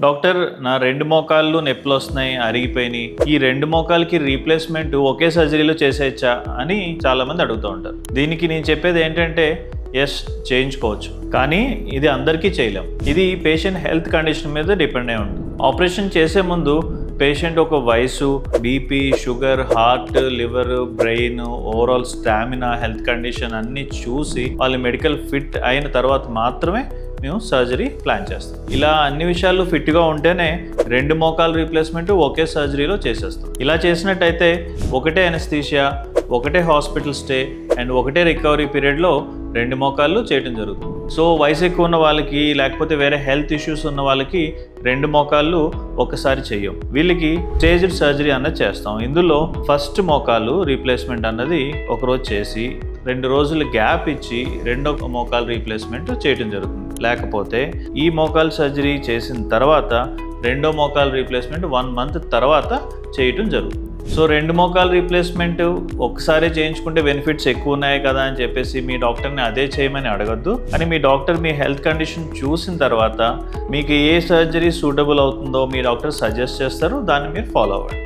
Doctor, నా 2 మోకాళ్ళు నొప్పులొస్తున్నాయి, అరిగిపోయినాయి. ఈ 2 మోకాలకి రీప్లేస్మెంట్ ఒకే సర్జరీలో చేసేయచ్చా అని చాలామంది అడుగుతూ ఉంటారు. దీనికి నేను చెప్పేది ఏంటంటే ఎస్, చేయించుకోవచ్చు, కానీ ఇది అందరికీ చేయలేం. ఇది పేషెంట్ హెల్త్ కండిషన్ మీద డిపెండ్ అయి ఉంటుంది. ఆపరేషన్ చేసే ముందు పేషెంట్ ఒక వయసు, BP, sugar, heart, liver, brain, overall stamina, health condition అన్నీ చూసి వాళ్ళు మెడికల్ ఫిట్ అయిన తర్వాత మాత్రమే మేము సర్జరీ ప్లాన్ చేస్తాం. ఇలా అన్ని విషయాలు ఫిట్గా ఉంటేనే 2 మోకాలు రీప్లేస్మెంట్ ఒకే సర్జరీలో చేసేస్తాం. ఇలా చేసినట్టయితే ఒకటే అనస్థీషియా, ఒకటే హాస్పిటల్ స్టే అండ్ ఒకటే రికవరీ పీరియడ్లో 2 మోకాళ్ళు చేయడం జరుగుతుంది. సో వయసు ఎక్కువ ఉన్న వాళ్ళకి, లేకపోతే వేరే హెల్త్ ఇష్యూస్ ఉన్న వాళ్ళకి 2 మోకాళ్ళు ఒకసారి చెయ్యం. వీళ్ళకి స్టేజ్డ్ సర్జరీ అన్నది చేస్తాం. ఇందులో ఫస్ట్ మోకాలు రీప్లేస్మెంట్ అన్నది ఒకరోజు చేసి 2 రోజులు గ్యాప్ ఇచ్చి 2వ మోకాలు రీప్లేస్మెంట్ చేయడం జరుగుతుంది. లేకపోతే ఈ మోకాలు సర్జరీ చేసిన తర్వాత 2వ మోకాలు రీప్లేస్మెంట్ 1 మంత్ తర్వాత చేయటం జరుగుతుంది. సో 2 మోకాలు రీప్లేస్మెంట్ ఒకసారి చేయించుకుంటే బెనిఫిట్స్ ఎక్కువ ఉన్నాయి కదా అని చెప్పేసి మీ డాక్టర్ని అదే చేయమని అడగద్దు. అని మీ డాక్టర్ మీ హెల్త్ కండిషన్ చూసిన తర్వాత మీకు ఏ సర్జరీ సూటబుల్ అవుతుందో మీ డాక్టర్ సజెస్ట్ చేస్తారు, దాన్ని మీరు ఫాలో అవ్వండి.